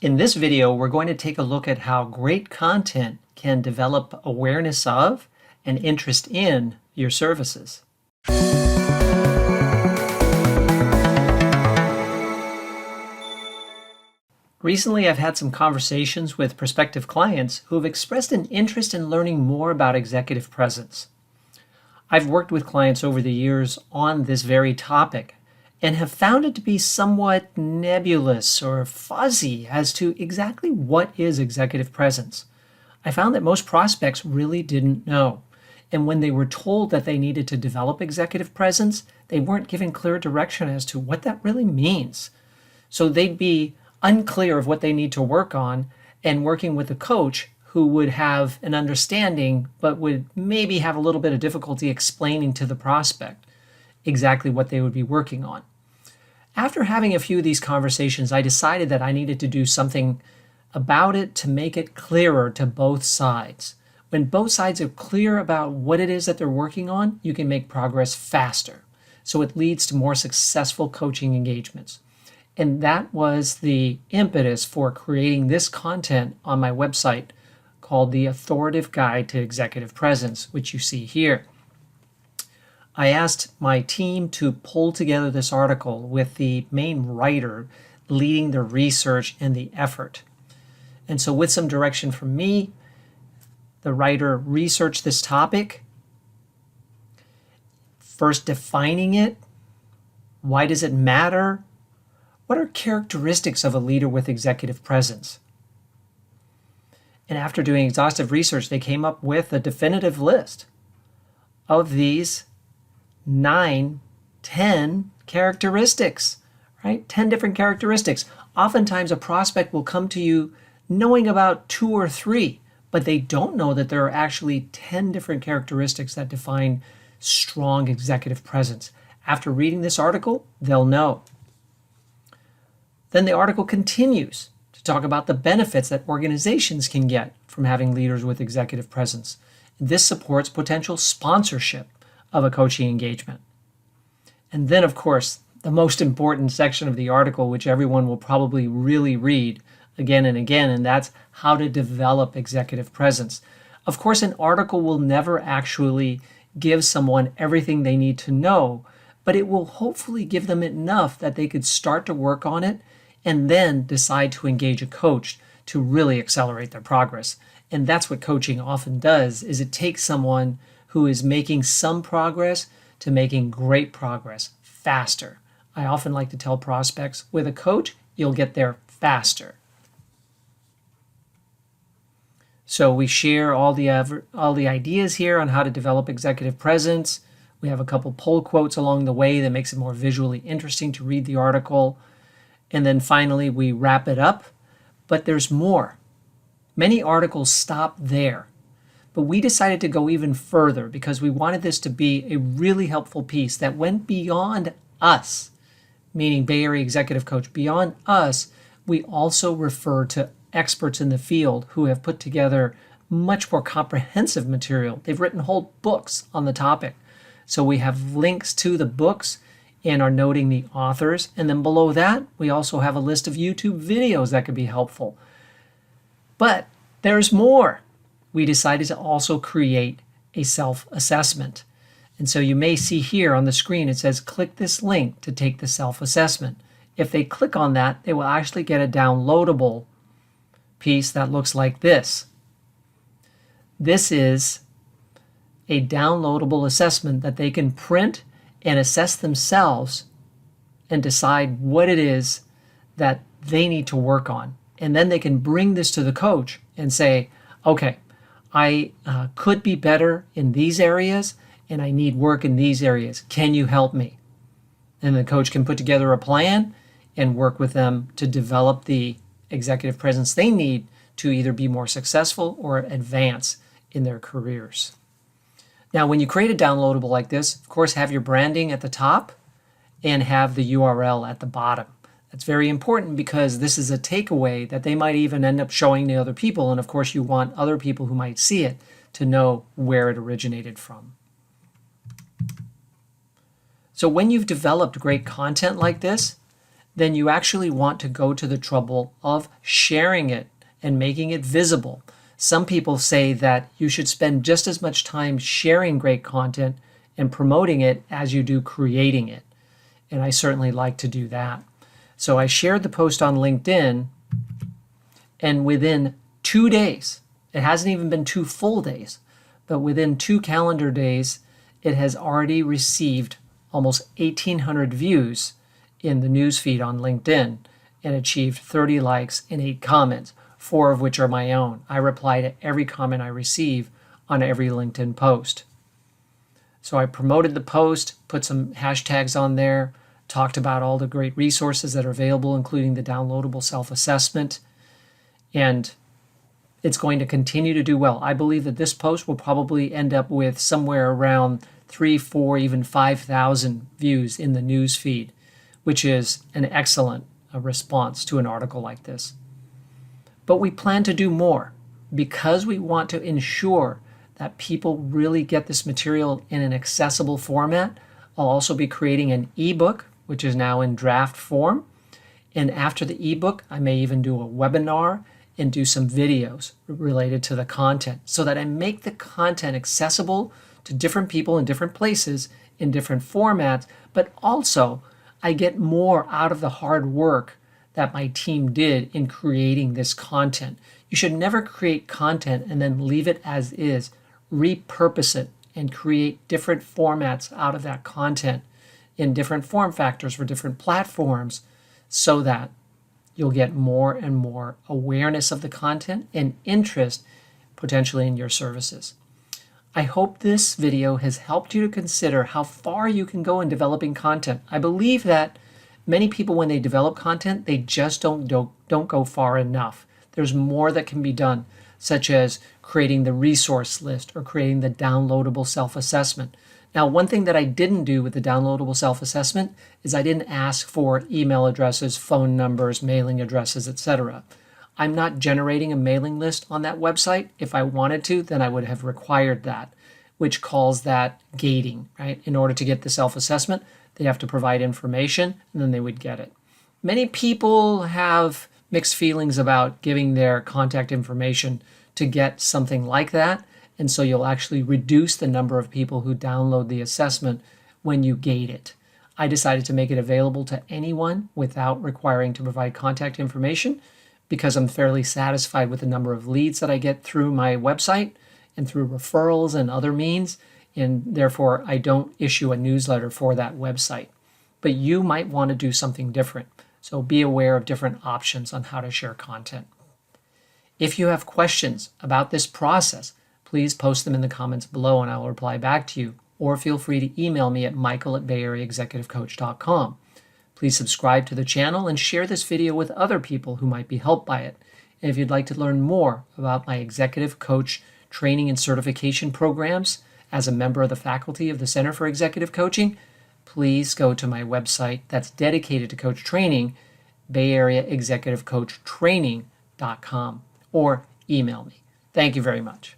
In this video, we're going to take a look at how great content can develop awareness of and interest in your services. Recently, I've had some conversations with prospective clients who have expressed an interest in learning more about executive presence. I've worked with clients over the years on this very topic and have found it to be somewhat nebulous or fuzzy as to exactly what is executive presence. I found that most prospects really didn't know. And when they were told that they needed to develop executive presence, they weren't given clear direction as to what that really means. So they'd be unclear of what they need to work on, and working with a coach who would have an understanding but would maybe have a little bit of difficulty explaining to the prospect exactly what they would be working on. After having a few of these conversations, I decided that I needed to do something about it to make it clearer to both sides. When both sides are clear about what it is that they're working on, you can make progress faster. So it leads to more successful coaching engagements. And that was the impetus for creating this content on my website called the Authoritative Guide to Executive Presence, which you see here. I asked my team to pull together this article with the main writer leading the research and the effort. And so with some direction from me, the writer researched this topic, first defining it. Why does it matter? What are characteristics of a leader with executive presence? And after doing exhaustive research, they came up with a definitive list of these 10 characteristics, right? 10 different characteristics. Oftentimes a prospect will come to you knowing about 2 or 3, but they don't know that there are actually 10 different characteristics that define strong executive presence. After reading this article, they'll know. Then the article continues to talk about the benefits that organizations can get from having leaders with executive presence. This supports potential sponsorship of a coaching engagement. And then, of course, the most important section of the article, which everyone will probably really read again and again, and that's how to develop executive presence. Of course, an article will never actually give someone everything they need to know, but it will hopefully give them enough that they could start to work on it and then decide to engage a coach to really accelerate their progress. And that's what coaching often does, is it takes someone who is making some progress to making great progress faster. I often like to tell prospects, with a coach, you'll get there faster. So we share all the ideas here on how to develop executive presence. We have a couple pull quotes along the way that makes it more visually interesting to read the article. And then finally, we wrap it up. But there's more. Many articles stop there. But we decided to go even further because we wanted this to be a really helpful piece that went beyond us, meaning Bay Area Executive Coach. Beyond us, we also refer to experts in the field who have put together much more comprehensive material. They've written whole books on the topic. So we have links to the books and are noting the authors. And then below that, we also have a list of YouTube videos that could be helpful. But there's more. We decided to also create a self-assessment. And so you may see here on the screen, it says, click this link to take the self-assessment. If they click on that, they will actually get a downloadable piece that looks like this. This is a downloadable assessment that they can print and assess themselves and decide what it is that they need to work on. And then they can bring this to the coach and say, okay, I could be better in these areas and I need work in these areas. Can you help me? And the coach can put together a plan and work with them to develop the executive presence they need to either be more successful or advance in their careers. Now, when you create a downloadable like this, of course, have your branding at the top and have the URL at the bottom. That's very important because this is a takeaway that they might even end up showing to other people. And of course, you want other people who might see it to know where it originated from. So when you've developed great content like this, then you actually want to go to the trouble of sharing it and making it visible. Some people say that you should spend just as much time sharing great content and promoting it as you do creating it. And I certainly like to do that. So I shared the post on LinkedIn, and within 2 days, it hasn't even been 2 full days, but within 2 calendar days, it has already received almost 1,800 views in the newsfeed on LinkedIn and achieved 30 likes and 8 comments, 4 of which are my own. I reply to every comment I receive on every LinkedIn post. So I promoted the post, put some hashtags on there, talked about all the great resources that are available, including the downloadable self-assessment, and it's going to continue to do well. I believe that this post will probably end up with somewhere around 3, 4, even 5,000 views in the news feed, which is an excellent response to an article like this. But we plan to do more because we want to ensure that people really get this material in an accessible format. I'll also be creating an ebook, which is now in draft form. And after the ebook, I may even do a webinar and do some videos related to the content so that I make the content accessible to different people in different places in different formats, but also I get more out of the hard work that my team did in creating this content. You should never create content and then leave it as is. Repurpose it and create different formats out of that content in different form factors for different platforms so that you'll get more and more awareness of the content and interest potentially in your services. I hope this video has helped you to consider how far you can go in developing content. I believe that many people, when they develop content, they just don't go far enough. There's more that can be done, such as creating the resource list or creating the downloadable self-assessment. Now, one thing that I didn't do with the downloadable self-assessment is I didn't ask for email addresses, phone numbers, mailing addresses, etc. I'm not generating a mailing list on that website. If I wanted to, then I would have required that, which calls that gating, right? In order to get the self-assessment, they have to provide information and then they would get it. Many people have mixed feelings about giving their contact information to get something like that. And so you'll actually reduce the number of people who download the assessment when you gate it. I decided to make it available to anyone without requiring to provide contact information because I'm fairly satisfied with the number of leads that I get through my website and through referrals and other means. And therefore, I don't issue a newsletter for that website. But you might want to do something different. So be aware of different options on how to share content. If you have questions about this process, please post them in the comments below and I'll reply back to you. Or feel free to email me at michael@bayareaexecutivecoach.com. Please subscribe to the channel and share this video with other people who might be helped by it. And if you'd like to learn more about my executive coach training and certification programs as a member of the faculty of the Center for Executive Coaching, please go to my website that's dedicated to coach training, bayareaexecutivecoachtraining.com, or email me. Thank you very much.